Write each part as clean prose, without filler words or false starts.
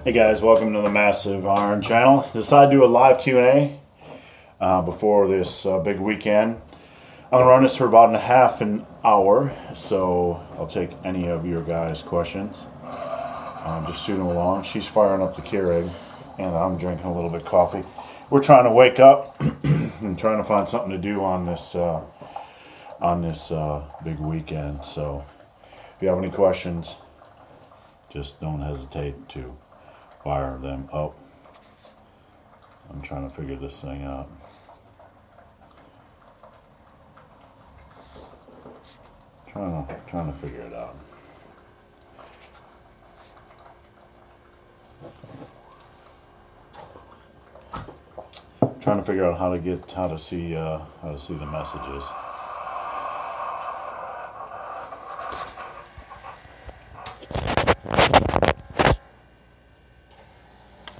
Hey guys, welcome to the Massive Iron channel. Decided to do a live Q&A before this big weekend. I'm going to run this for about half an hour, so I'll take any of your guys' questions. Just shoot them along. She's firing up the Keurig, and I'm drinking a little bit of coffee. We're trying to wake up and trying to find something to do on this big weekend. So if you have any questions, just don't hesitate to fire them up. I'm trying to figure this thing out. Trying to figure it out. Trying to figure out how to see the messages.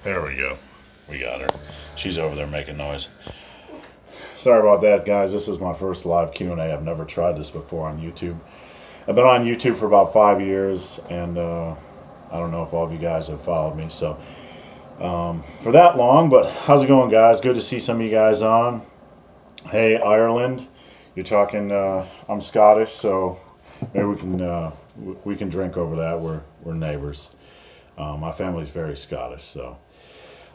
There we go. We got her. She's over there making noise. Sorry about that, guys. This is my first live Q&A. I've never tried this before on YouTube. I've been on YouTube for about 5 years, and I don't know if all of you guys have followed me so for that long, but how's it going, guys? Good to see some of you guys on. Hey, Ireland. You're talking, I'm Scottish, so maybe we can drink over that. We're neighbors. My family's very Scottish, so.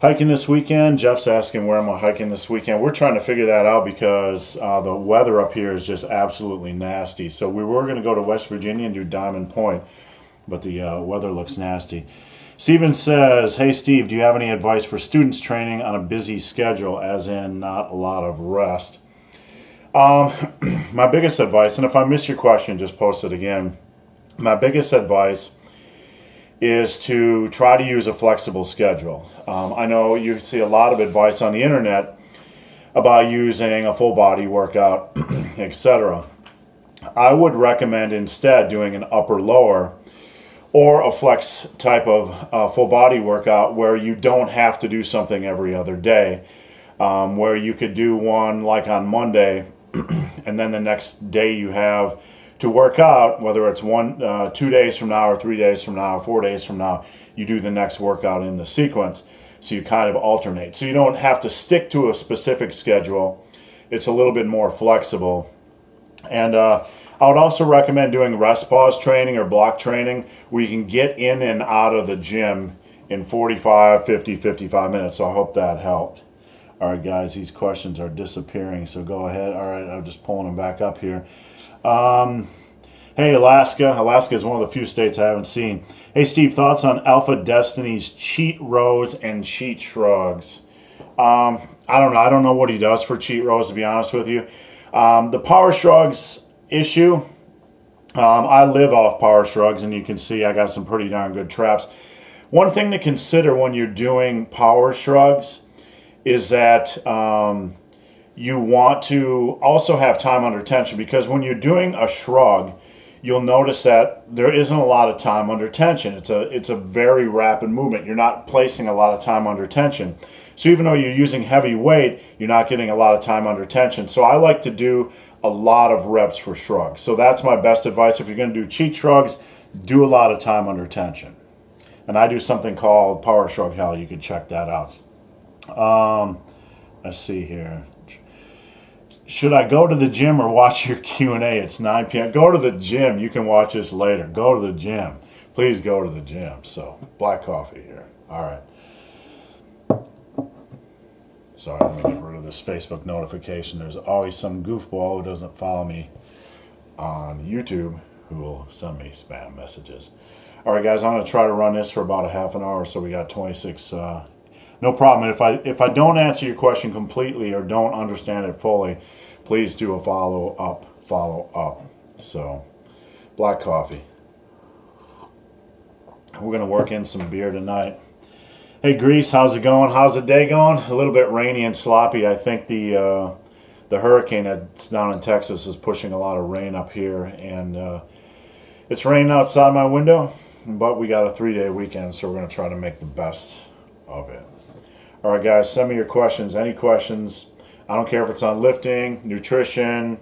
Hiking this weekend. Jeff's asking where am I hiking this weekend. We're trying to figure that out because the weather up here is just absolutely nasty. So we were going to go to West Virginia and do Diamond Point, but the weather looks nasty. Steven says, hey Steve, do you have any advice for students training on a busy schedule, as in not a lot of rest? My biggest advice, and if I miss your question, just post it again. My biggest advice is to try to use a flexible schedule. I know you see a lot of advice on the internet about using a full body workout, etc. I would recommend instead doing an upper lower or a flex type of full body workout where you don't have to do something every other day, where you could do one like on Monday and then the next day you have to work out, whether it's 2 days from now or 3 days from now or 4 days from now, you do the next workout in the sequence. So you kind of alternate. So you don't have to stick to a specific schedule. It's a little bit more flexible. And I would also recommend doing rest pause training or block training where you can get in and out of the gym in 45, 50, 55 minutes. So I hope that helped. All right, guys, these questions are disappearing, so go ahead. All right, I'm just pulling them back up here. Hey, Alaska. Alaska is one of the few states I haven't seen. Hey, Steve, thoughts on Alpha Destiny's cheat rows and cheat shrugs? I don't know. I don't know what he does for cheat rows, to be honest with you. The power shrugs issue, I live off power shrugs, and you can see I got some pretty darn good traps. One thing to consider when you're doing power shrugs is that you want to also have time under tension, because when you're doing a shrug, you'll notice that there isn't a lot of time under tension. It's a very rapid movement. You're not placing a lot of time under tension. So even though you're using heavy weight, you're not getting a lot of time under tension. So I like to do a lot of reps for shrugs. So that's my best advice. If you're going to do cheat shrugs, do a lot of time under tension. And I do something called Power Shrug Hell. You can check that out. Let's see here. Should I go to the gym or watch your Q&A? It's 9 p.m. Go to the gym. You can watch this later. Go to the gym. Please go to the gym. So, black coffee here. All right. Sorry, let me get rid of this Facebook notification. There's always some goofball who doesn't follow me on YouTube who will send me spam messages. All right, guys, I'm going to try to run this for about a half an hour, so we got 26 no problem. If I don't answer your question completely or don't understand it fully, please do a follow up. So, black coffee. We're going to work in some beer tonight. Hey, Grease, how's it going? How's the day going? A little bit rainy and sloppy. I think the hurricane that's down in Texas is pushing a lot of rain up here, and it's raining outside my window, but we got a 3-day weekend, so we're going to try to make the best of it. All right, guys, send me your questions. Any questions? I don't care if it's on lifting, nutrition,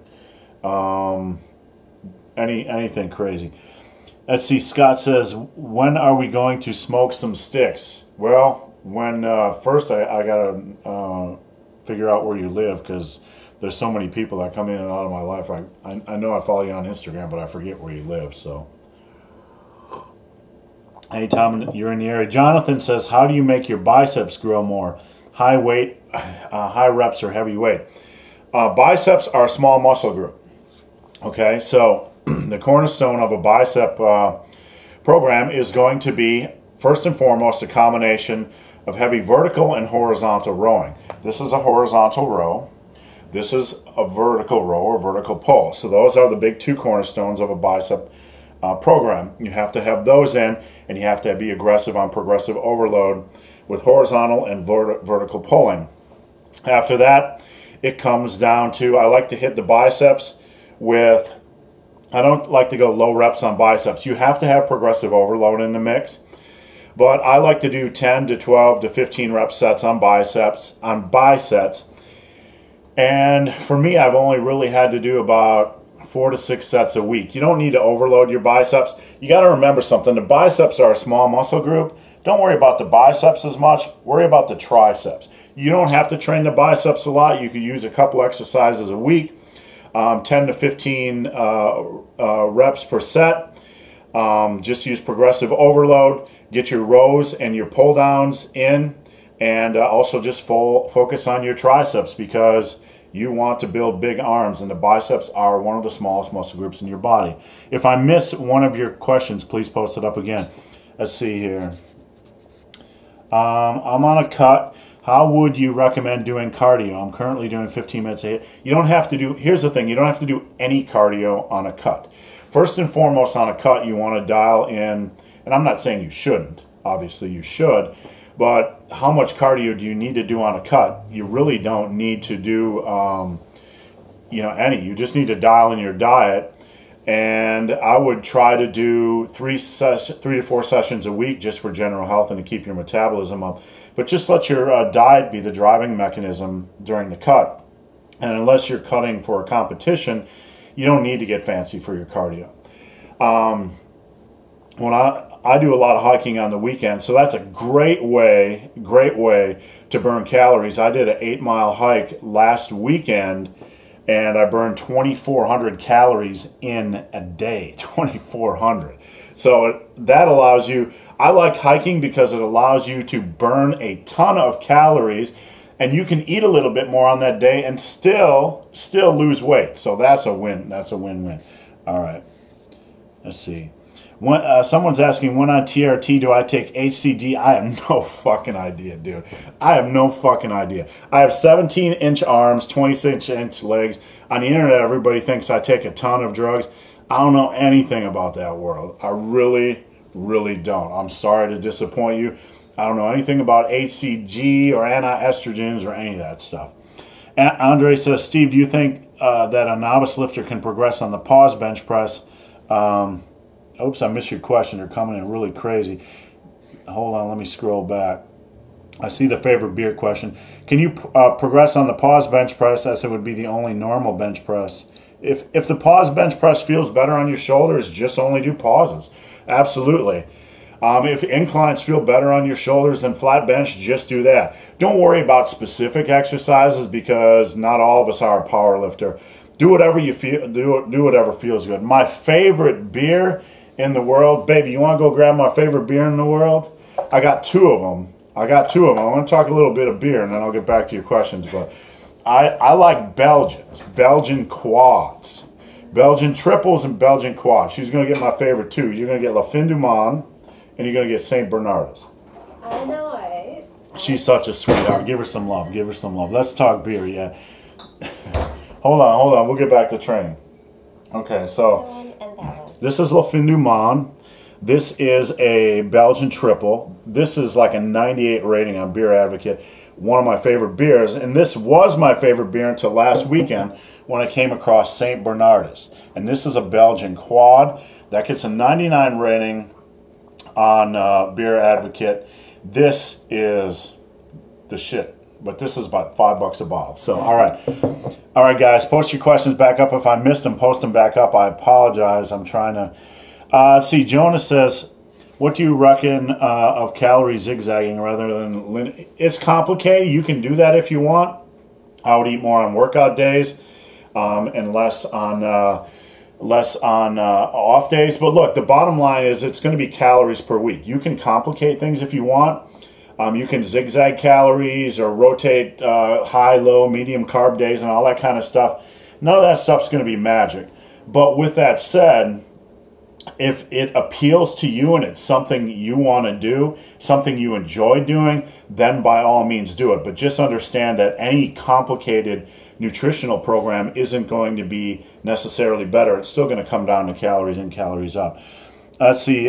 anything crazy. Let's see, Scott says, when are we going to smoke some sticks? Well, when first I got to figure out where you live, because there's so many people that come in and out of my life. I know I follow you on Instagram, but I forget where you live. So anytime you're in the area. Jonathan says, how do you make your biceps grow more? High weight, high reps, or heavy weight? Biceps are a small muscle group. Okay, so the cornerstone of a bicep program is going to be, first and foremost, a combination of heavy vertical and horizontal rowing. This is a horizontal row. This is a vertical row or vertical pull. So those are the big two cornerstones of a bicep program. You have to have those in, and you have to be aggressive on progressive overload with horizontal and vertical pulling. After that, it comes down to, I like to hit the biceps with, I don't like to go low reps on biceps. You have to have progressive overload in the mix. But I like to do 10 to 12 to 15 rep sets on biceps. And for me, I've only really had to do about 4 to 6 sets a week. You don't need to overload your biceps. You got to remember something. The biceps are a small muscle group. Don't worry about the biceps as much. Worry about the triceps. You don't have to train the biceps a lot. You could use a couple exercises a week. 10 to 15 reps per set. Just use progressive overload. Get your rows and your pull downs in, and also just focus on your triceps, because you want to build big arms, and the biceps are one of the smallest muscle groups in your body. If I miss one of your questions, please post it up again. Let's see here. I'm on a cut. How would you recommend doing cardio? I'm currently doing 15 minutes a hit. You don't have to do, here's the thing, you don't have to do any cardio on a cut. First and foremost, on a cut, you want to dial in, and I'm not saying you shouldn't, obviously you should, but how much cardio do you need to do on a cut? You really don't need to do any. You just need to dial in your diet, and I would try to do 3 to 4 sessions a week just for general health and to keep your metabolism up. But just let your diet be the driving mechanism during the cut. And unless you're cutting for a competition, you don't need to get fancy for your cardio. When I do a lot of hiking on the weekend, so that's a great way to burn calories. I did an 8-mile hike last weekend, and I burned 2,400 calories in a day. 2,400. So that allows you, I like hiking because it allows you to burn a ton of calories, and you can eat a little bit more on that day and still lose weight. So that's a win. That's a win-win. All right. Let's see. Someone's asking, when on TRT do I take HCG? I have no fucking idea, dude. I have no fucking idea. I have 17-inch arms, 26-inch legs. On the internet, everybody thinks I take a ton of drugs. I don't know anything about that world. I really, really don't. I'm sorry to disappoint you. I don't know anything about HCG or anti-estrogens or any of that stuff. Andre says, Steve, do you think that a novice lifter can progress on the pause bench press? Oops, I missed your question. They're coming in really crazy. Hold on, let me scroll back. I see the favorite beer question. Can you progress on the pause bench press as it would be the only normal bench press? If the pause bench press feels better on your shoulders, just only do pauses. Absolutely. If inclines feel better on your shoulders than flat bench, just do that. Don't worry about specific exercises, because not all of us are a power lifter. Do whatever you feel. Do whatever feels good. My favorite beer in the world, baby. You want to go grab my favorite beer in the world? I got 2 of them. I'm going to talk a little bit of beer, and then I'll get back to your questions. But I like Belgians, Belgian quads, Belgian triples, and Belgian quads. She's going to get my favorite 2. You're going to get La Fin du Monde, and you're going to get St. Bernardus. I know, right? She's such a sweetheart. Give her some love. Give her some love. Let's talk beer, yeah. Hold on. We'll get back to training. Okay, so this is La Fin du Monde. This is a Belgian triple. This is like a 98 rating on Beer Advocate. One of my favorite beers. And this was my favorite beer until last weekend when I came across St. Bernardus. And this is a Belgian quad. That gets a 99 rating on Beer Advocate. This is the shit. But this is about $5 a bottle. So, all right, guys, post your questions back up. If I missed them, post them back up. I apologize. I'm trying to Let's see, Jonas says, what do you reckon of calorie zigzagging rather than it's complicated. You can do that if you want. I would eat more on workout days and less on off days. But look, the bottom line is it's going to be calories per week. You can complicate things if you want. You can zigzag calories or rotate high, low, medium carb days and all that kind of stuff. None of that stuff's going to be magic. But with that said, if it appeals to you and it's something you want to do, something you enjoy doing, then by all means do it. But just understand that any complicated nutritional program isn't going to be necessarily better. It's still going to come down to calories in, calories out. Let's see.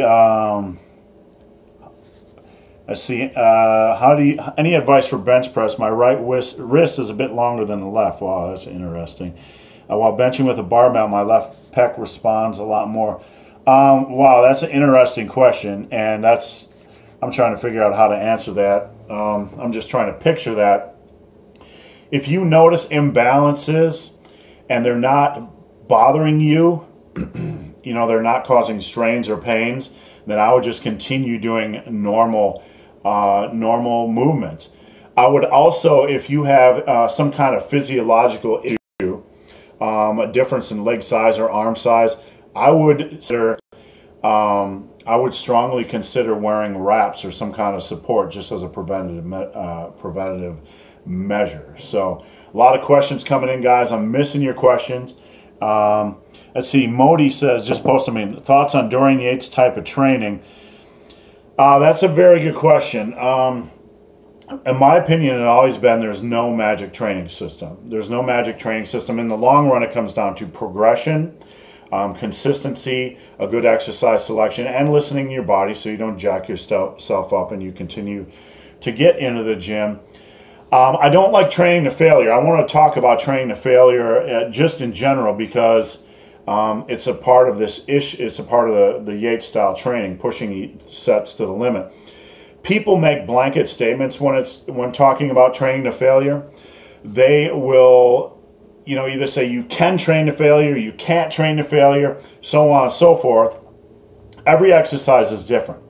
Any advice for bench press? My right wrist is a bit longer than the left. Wow, that's interesting. While benching with a barbell, my left pec responds a lot more. Wow, that's an interesting question, and I'm trying to figure out how to answer that. I'm just trying to picture that. If you notice imbalances and they're not bothering you, they're not causing strains or pains, then I would just continue doing normal movements. I would also, if you have some kind of physiological issue, a difference in leg size or arm size, I would strongly consider wearing wraps or some kind of support just as a preventative measure. So a lot of questions coming in, guys. I'm missing your questions. Let's see. Modi says, just post them. Thoughts on Dorian Yates type of training? That's a very good question. In my opinion, it's always been there's no magic training system. There's no magic training system. In the long run, it comes down to progression, consistency, a good exercise selection, and listening to your body so you don't jack yourself up and you continue to get into the gym. I don't like training to failure. I want to talk about training to failure just in general because it's a part of this issue. It's a part of the Yates style training, pushing sets to the limit. People make blanket statements when talking about training to failure. They will either say you can train to failure, you can't train to failure, so on and so forth. Every exercise is different.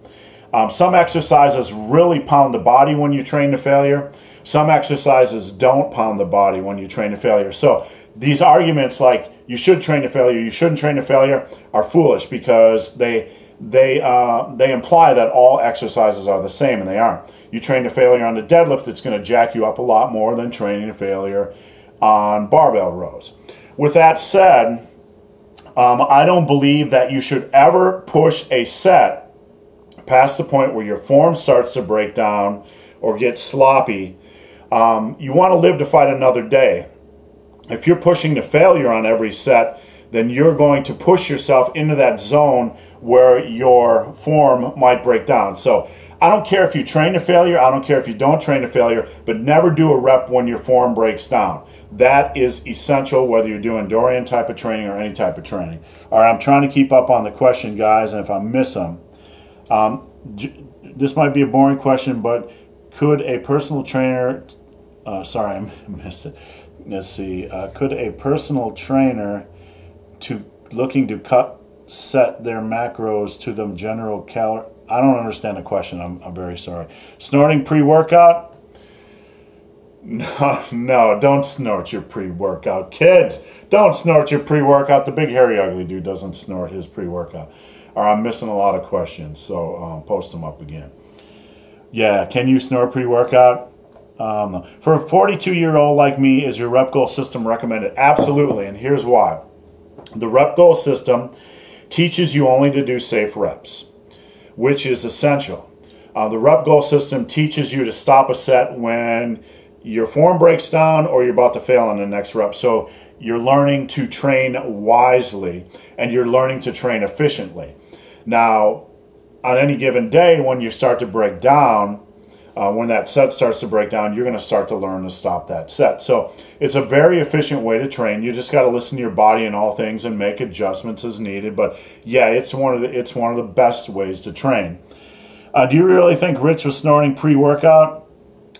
Some exercises really pound the body when you train to failure. Some exercises don't pound the body when you train to failure. So these arguments like you should train to failure, you shouldn't train to failure are foolish because they imply that all exercises are the same, and they aren't. You train to failure on the deadlift, it's going to jack you up a lot more than training to failure on barbell rows. With that said, I don't believe that you should ever push a set past the point where your form starts to break down or get sloppy. You want to live to fight another day. If you're pushing to failure on every set, then you're going to push yourself into that zone where your form might break down. So I don't care if you train to failure, I don't care if you don't train to failure, but never do a rep when your form breaks down. That is essential whether you're doing Dorian type of training or any type of training. All right, I'm trying to keep up on the question, guys, and if I miss them, this might be a boring question, but could a personal trainer, sorry, I missed it. Let's see, could a personal trainer looking to set their macros to the general calorie? I don't understand the question. I'm very sorry. Snorting pre-workout? No, don't snort your pre-workout. Kids, don't snort your pre-workout. The big, hairy, ugly dude doesn't snort his pre-workout. All right, I'm missing a lot of questions, so post them up again. Yeah, can you snort pre-workout? No. For a 42-year-old like me, is your rep goal system recommended? Absolutely, and here's why. The rep goal system teaches you only to do safe reps, which is essential. The rep goal system teaches you to stop a set when your form breaks down or you're about to fail on the next rep. So you're learning to train wisely and you're learning to train efficiently. Now, on any given day when you start to break down, when that set starts to break down, you're going to start to learn to stop that set. So it's a very efficient way to train. You just got to listen to your body in all things and make adjustments as needed. But yeah, it's one of the best ways to train. Do you really think Rich was snorting pre-workout?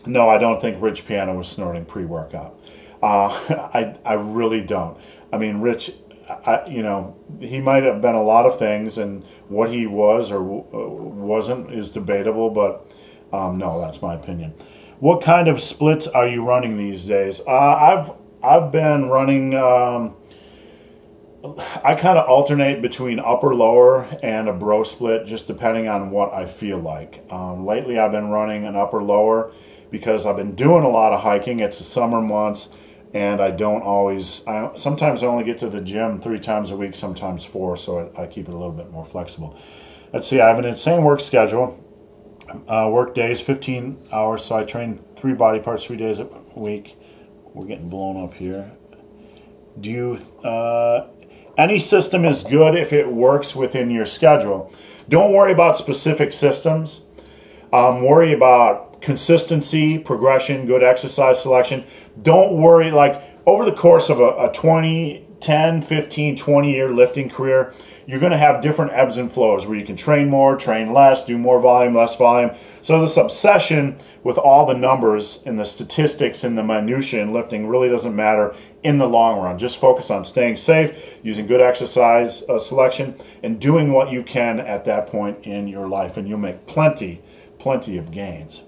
No, I don't think Rich Piano was snorting pre-workout. I really don't. I mean, Rich, he might have been a lot of things, and what he was or wasn't is debatable, but no, that's my opinion. What kind of splits are you running these days? I've been running, I kind of alternate between upper lower and a bro split, just depending on what I feel like. Lately I've been running an upper lower because I've been doing a lot of hiking. It's the summer months, and I don't always, sometimes I only get to the gym 3 times a week, sometimes 4, so I keep it a little bit more flexible. Let's see, I have an insane work schedule. Work days, 15 hours, so I train 3 body parts 3 days a week. We're getting blown up here. Do you, any system is good if it works within your schedule. Don't worry about specific systems. Worry about consistency, progression, good exercise selection. Don't worry, like, over the course of a 10, 15, 20-year lifting career, you're going to have different ebbs and flows where you can train more, train less, do more volume, less volume. So this obsession with all the numbers and the statistics and the minutiae in lifting really doesn't matter in the long run. Just focus on staying safe, using good exercise selection, and doing what you can at that point in your life, and you'll make plenty of gains.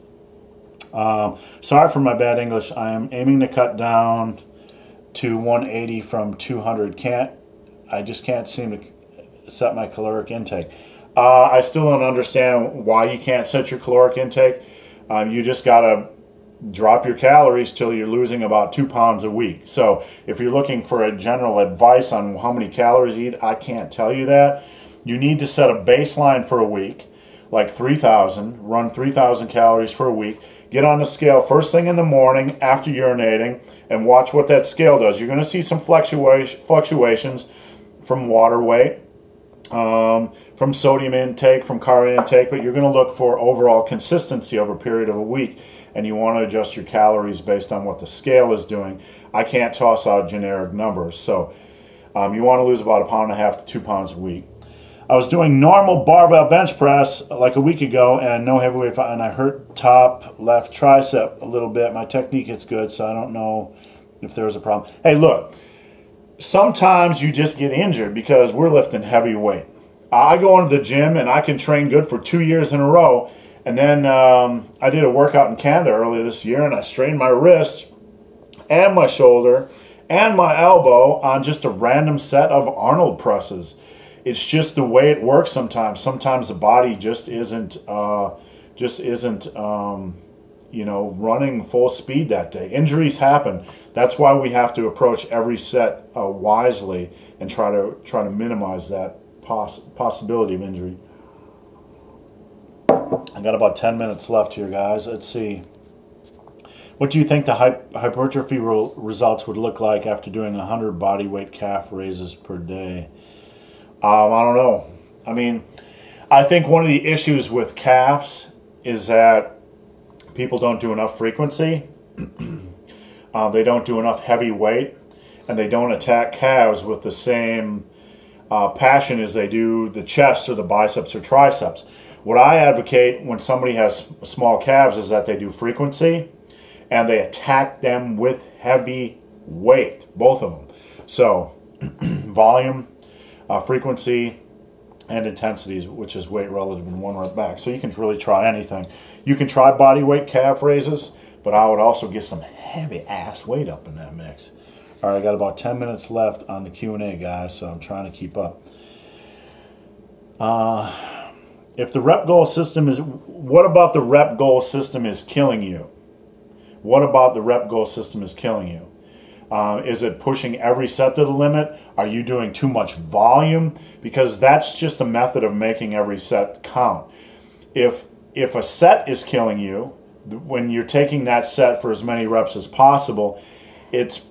Sorry for my bad English. I am aiming to cut down to 180 from 200. I just can't seem to set my caloric intake. I still don't understand why you can't set your caloric intake. You just got to drop your calories till you're losing about 2 pounds a week. So if you're looking for a general advice on how many calories you eat, I can't tell you that. You need to set a baseline for a week, like 3,000, run 3,000 calories for a week, get on the scale first thing in the morning after urinating, and watch what that scale does. You're going to see some fluctuations from water weight, from sodium intake, from carb intake, but you're going to look for overall consistency over a period of a week, and you want to adjust your calories based on what the scale is doing. I can't toss out generic numbers, so you want to lose about 1.5 pounds to 2 pounds a week. I was doing normal barbell bench press like a week ago and no heavyweight, and I hurt top left tricep a little bit. My technique is good, so I don't know if there was a problem. Hey, look, sometimes you just get injured because we're lifting heavy weight. I go into the gym and I can train good for 2 years in a row, and then I did a workout in Canada earlier this year, and I strained my wrist and my shoulder and my elbow on just a random set of Arnold presses. It's just the way it works sometimes. Sometimes the body just isn't running full speed that day. Injuries happen. That's why we have to approach every set wisely and try to minimize that possibility of injury. I got about 10 minutes left here, guys. Let's see. What do you think the hypertrophy results would look like after doing 100 body weight calf raises per day? I don't know. I mean, I think one of the issues with calves is that people don't do enough frequency. They don't do enough heavy weight, and they don't attack calves with the same passion as they do the chest or the biceps or triceps. What I advocate when somebody has small calves is that they do frequency, and they attack them with heavy weight, both of them. So, volume, frequency, and intensities, which is weight relative in 1 rep back. So you can really try anything. You can try body weight calf raises, but I would also get some heavy ass weight up in that mix. All right, I got about 10 minutes left on the Q&A, guys, so I'm trying to keep up. If the rep goal system is, what about the rep goal system is killing you? What about the rep goal system is killing you? Is it pushing every set to the limit? Are you doing too much volume? Because that's just a method of making every set count. If a set is killing you, when you're taking that set for as many reps as possible, it's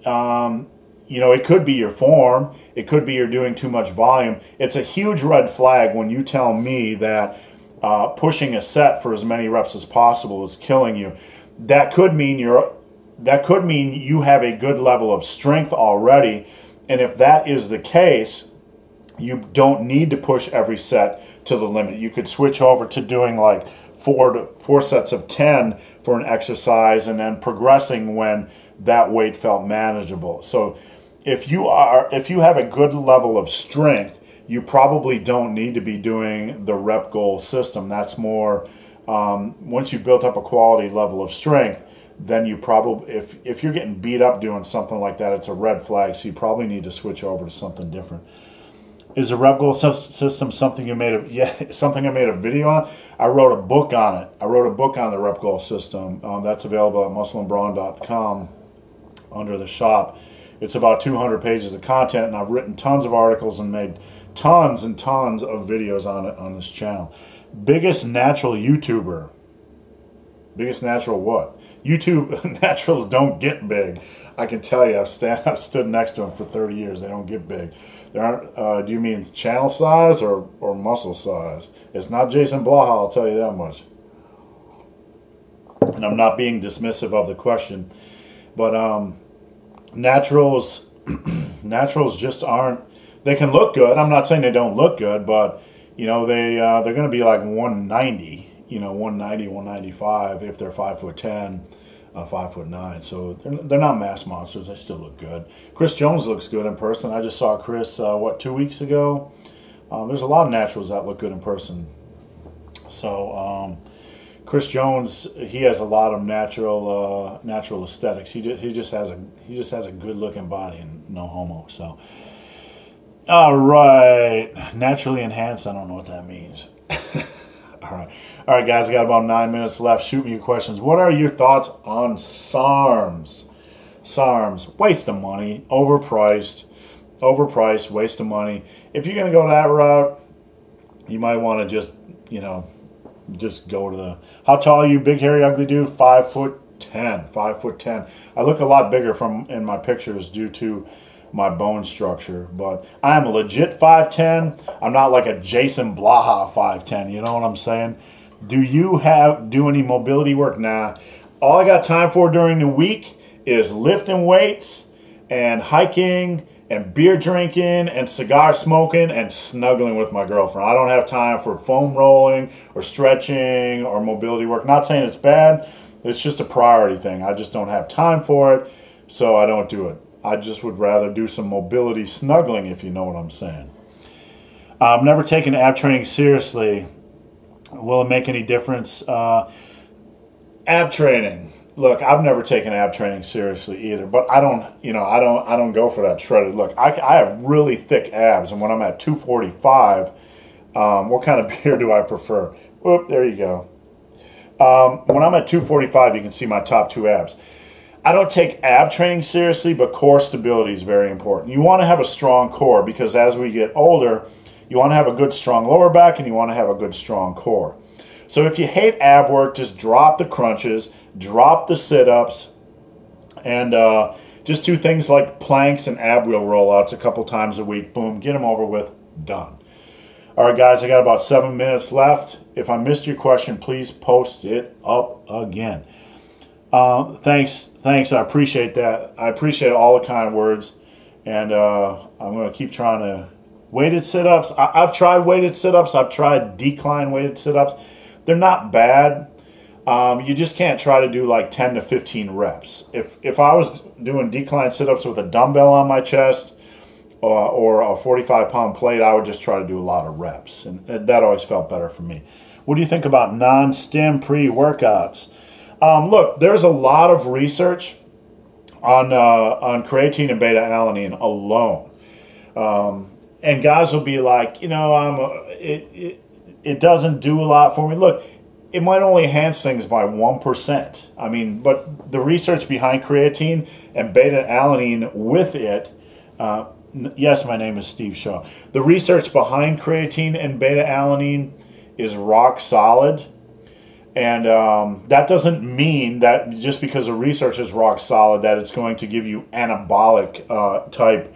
it could be your form. It could be you're doing too much volume. It's a huge red flag when you tell me that pushing a set for as many reps as possible is killing you. That could mean you have a good level of strength already, and if that is the case, you don't need to push every set to the limit. You could switch over to doing like four sets of 10 for an exercise and then progressing when that weight felt manageable. So if you have a good level of strength, you probably don't need to be doing the rep goal system. That's more once you've built up a quality level of strength, then you probably, if you're getting beat up doing something like that, it's a red flag. So you probably need to switch over to something different. Is the rep goal system something you made something I made a video on? I wrote a book on it. I wrote a book on the rep goal system. That's available at muscleandbrawn.com under the shop. It's about 200 pages of content, and I've written tons of articles and made tons and tons of videos on it on this channel. Biggest natural YouTuber. Biggest natural what? YouTube naturals don't get big. I can tell you, I've stood next to them for 30 years. They don't get big. They aren't. Do you mean channel size or muscle size? It's not Jason Blaha, I'll tell you that much. And I'm not being dismissive of the question, but naturals just aren't. They can look good. I'm not saying they don't look good, but you know they're going to be like 190. 190, 195 if they're 5'10", 5'9". So they're not mass monsters. They still look good. Chris Jones looks good in person. I just saw Chris 2 weeks ago. There's a lot of naturals that look good in person. So Chris Jones, he has a lot of natural aesthetics. He just has a good looking body and no homo. So all right, naturally enhanced. I don't know what that means. All right, guys, I got about 9 minutes left. Shoot me your questions. What are your thoughts on SARMs? SARMs, waste of money, overpriced, waste of money. If you're going to go that route, you might want to just go to the... How tall are you, big, hairy, ugly dude? 5'10", 5'10". I look a lot bigger in my pictures due to my bone structure, but I am a legit 5'10". I'm not like a Jason Blaha 5'10". You know what I'm saying? Do you do any mobility work? Nah. All I got time for during the week is lifting weights and hiking and beer drinking and cigar smoking and snuggling with my girlfriend. I don't have time for foam rolling or stretching or mobility work. Not saying it's bad. It's just a priority thing. I just don't have time for it, so I don't do it. I just would rather do some mobility snuggling, if you know what I'm saying. I've never taken ab training seriously. Will it make any difference? Ab training. Look, I've never taken ab training seriously either, but I don't go for that shredded look. I have really thick abs, and when I'm at 245, what kind of beer do I prefer? Whoop, there you go. When I'm at 245, you can see my top two abs. I don't take ab training seriously, but core stability is very important. You want to have a strong core because as we get older, you want to have a good, strong lower back, and you want to have a good, strong core. So if you hate ab work, just drop the crunches, drop the sit-ups, and just do things like planks and ab wheel rollouts a couple times a week. Boom, get them over with, done. All right, guys, I got about 7 minutes left. If I missed your question, please post it up again. Thanks. I appreciate that. I appreciate all the kind words, and I'm going to keep trying to... Weighted sit-ups. I've tried weighted sit-ups. I've tried decline weighted sit-ups. They're not bad. You just can't try to do like 10 to 15 reps. If I was doing decline sit-ups with a dumbbell on my chest or a 45-pound plate, I would just try to do a lot of reps, and that always felt better for me. What do you think about non-stim pre-workouts? Look, there's a lot of research on creatine and beta-alanine alone. And guys will be like, it doesn't do a lot for me. Look, it might only enhance things by 1%. I mean, but the research behind creatine and beta-alanine with it, yes, my name is Steve Shaw. The research behind creatine and beta-alanine is rock solid. And that doesn't mean that just because the research is rock solid that it's going to give you anabolic type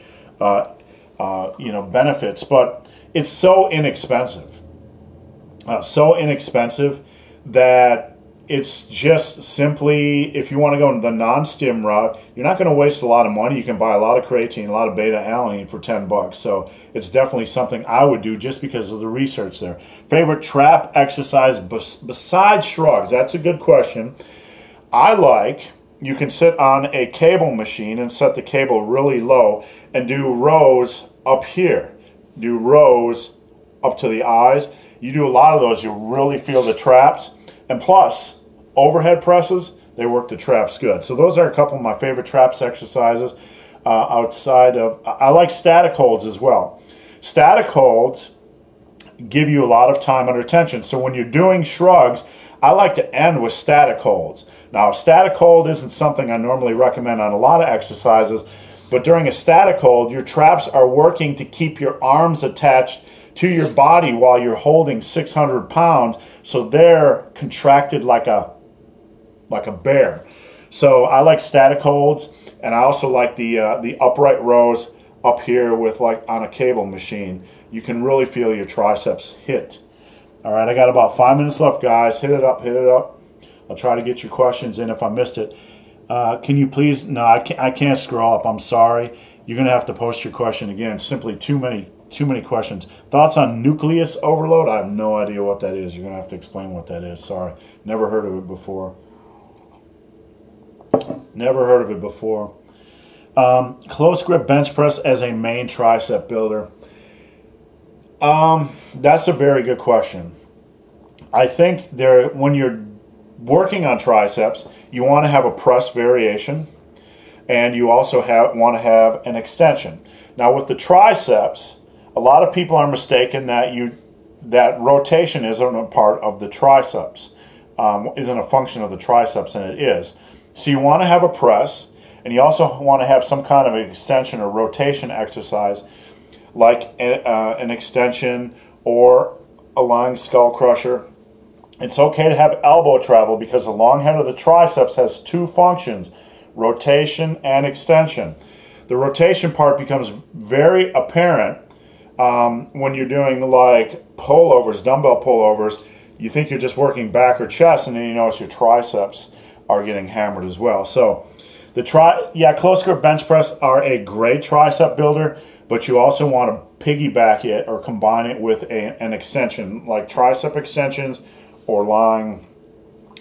benefits, but it's so inexpensive that it's just simply, if you want to go the non-stim route, you're not going to waste a lot of money. You can buy a lot of creatine, a lot of beta-alanine for $10. So it's definitely something I would do just because of the research there. Favorite trap exercise besides shrugs? That's a good question. I like you can sit on a cable machine and set the cable really low and do rows up here. Do rows up to the eyes. You do a lot of those, you'll really feel the traps. And plus, overhead presses, they work the traps good. So those are a couple of my favorite traps exercises outside of... I like static holds as well. Static holds give you a lot of time under tension. So when you're doing shrugs, I like to end with static holds. Now, a static hold isn't something I normally recommend on a lot of exercises, but during a static hold, your traps are working to keep your arms attached to your body while you're holding 600 pounds, so they're contracted like a bear. So I like static holds, and I also like the upright rows up here with like on a cable machine. You can really feel your triceps hit. All right, I got about 5 minutes left, guys. Hit it up, hit it up. I'll try to get your questions in if I missed it. Can you please? No, I can't scroll up. I'm sorry. You're gonna have to post your question again. Simply too many questions. Thoughts on nucleus overload? I have no idea what that is. You're gonna have to explain what that is. Sorry, never heard of it before. Never heard of it before. Close grip bench press as a main tricep builder. That's a very good question. I think when you're working on triceps, you want to have a press variation, and you also want to have an extension. Now with the triceps, a lot of people are mistaken that rotation isn't a part of the triceps, isn't a function of the triceps, and it is. So you want to have a press, and you also want to have some kind of an extension or rotation exercise, like an extension or a lying skull crusher. It's okay to have elbow travel because the long head of the triceps has two functions, rotation and extension. The rotation part becomes very apparent when you're doing like pullovers, dumbbell pullovers. You think you're just working back or chest, and then you notice your triceps are getting hammered as well. So close grip bench press are a great tricep builder, but you also want to piggyback it or combine it with an extension, like tricep extensions or lying,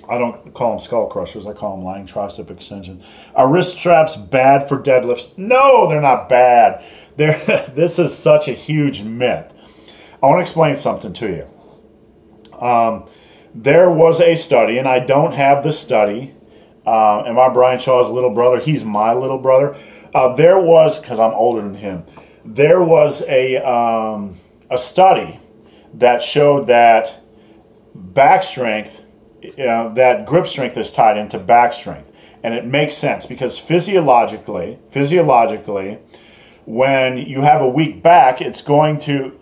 I don't call them skull crushers, I call them lying tricep extensions. Are wrist straps bad for deadlifts? No, they're not bad. This is such a huge myth. I want to explain something to you. There was a study, and I don't have the study. Am I Brian Shaw's little brother? He's my little brother. There was, because I'm older than him, there was a study that showed that back strength, that grip strength is tied into back strength. And it makes sense because physiologically, when you have a weak back, it's going to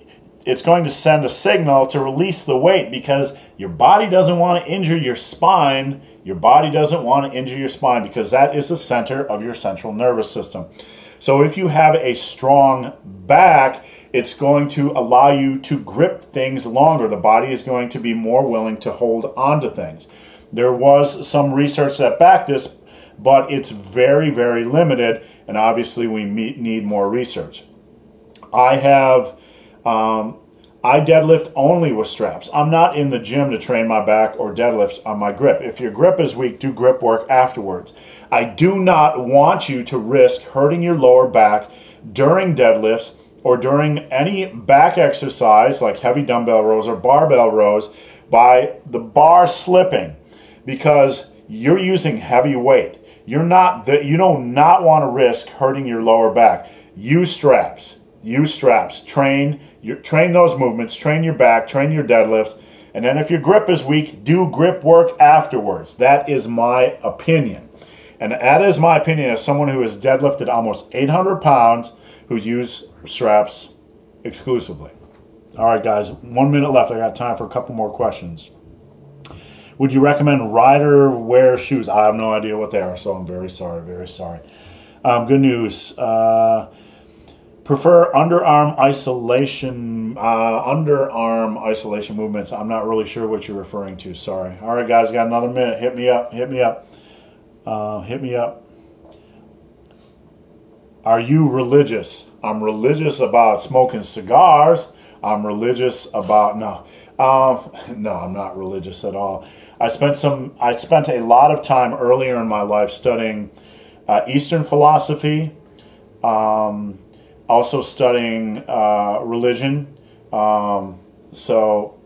send a signal to release the weight because your body doesn't want to injure your spine. Your body doesn't want to injure your spine because that is the center of your central nervous system. So if you have a strong back, it's going to allow you to grip things longer. The body is going to be more willing to hold on to things. There was some research that backed this, but it's very, very limited, and obviously we need more research. I deadlift only with straps. I'm not in the gym to train my back or deadlift on my grip. If your grip is weak, do grip work afterwards. I do not want you to risk hurting your lower back during deadlifts or during any back exercise like heavy dumbbell rows or barbell rows by the bar slipping because you're using heavy weight. You do not want to risk hurting your lower back. Use straps. Use straps. Train those movements. Train your back. Train your deadlifts. And then if your grip is weak, do grip work afterwards. That is my opinion. And that is my opinion as someone who has deadlifted almost 800 pounds who use straps exclusively. All right, guys. 1 minute left. I got time for a couple more questions. Would you recommend rider wear shoes? I have no idea what they are, so I'm very sorry. Very sorry. Good news. Prefer underarm isolation movements. I'm not really sure what you're referring to. Sorry. All right, guys, got another minute. Hit me up. Hit me up. Hit me up. Are you religious? I'm religious about smoking cigars. I'm religious about no. No, I'm not religious at all. I spent a lot of time earlier in my life studying Eastern philosophy, also studying religion. So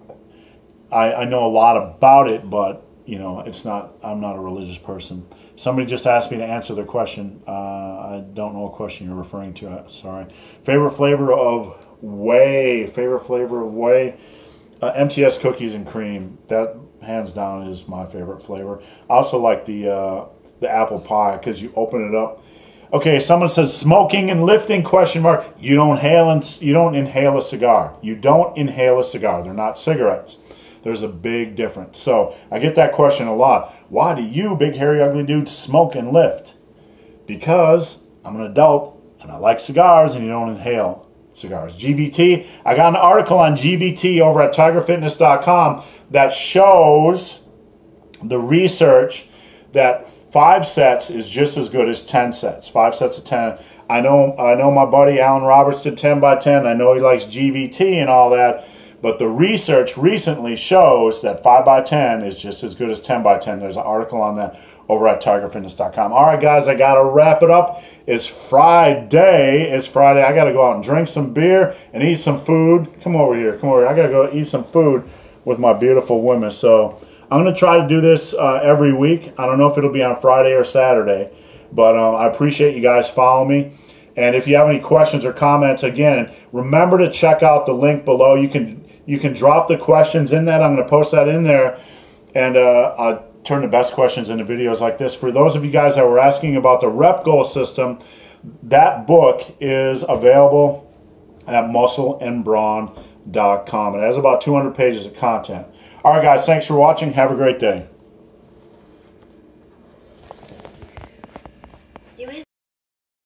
I know a lot about it, but it's not. I'm not a religious person. Somebody just asked me to answer their question. I don't know what question you're referring to. Sorry. Favorite flavor of whey. Favorite flavor of whey. MTS cookies and cream. That hands down is my favorite flavor. I also like the apple pie because you open it up. Okay, someone says smoking and lifting ? You don't inhale a cigar. You don't inhale a cigar. They're not cigarettes. There's a big difference. So I get that question a lot. Why do you, big hairy ugly dude, smoke and lift? Because I'm an adult and I like cigars, and you don't inhale cigars. GBT. I got an article on GBT over at tigerfitness.com that shows the research that 5 sets is just as good as 10 sets. 5 sets of 10. I know my buddy Alan Roberts did 10 by 10. I know he likes GVT and all that. But the research recently shows that 5 by 10 is just as good as 10 by 10. There's an article on that over at tigerfitness.com. All right, guys, I got to wrap it up. It's Friday. I got to go out and drink some beer and eat some food. Come over here. I got to go eat some food with my beautiful women. So I'm going to try to do this every week. I don't know if it'll be on Friday or Saturday, but I appreciate you guys following me. And if you have any questions or comments, again, remember to check out the link below. You can drop the questions in that. I'm going to post that in there, and I'll turn the best questions into videos like this. For those of you guys that were asking about the rep goal system, that book is available at muscleandbrawn.com. It has about 200 pages of content. All right, guys, thanks for watching. Have a great day.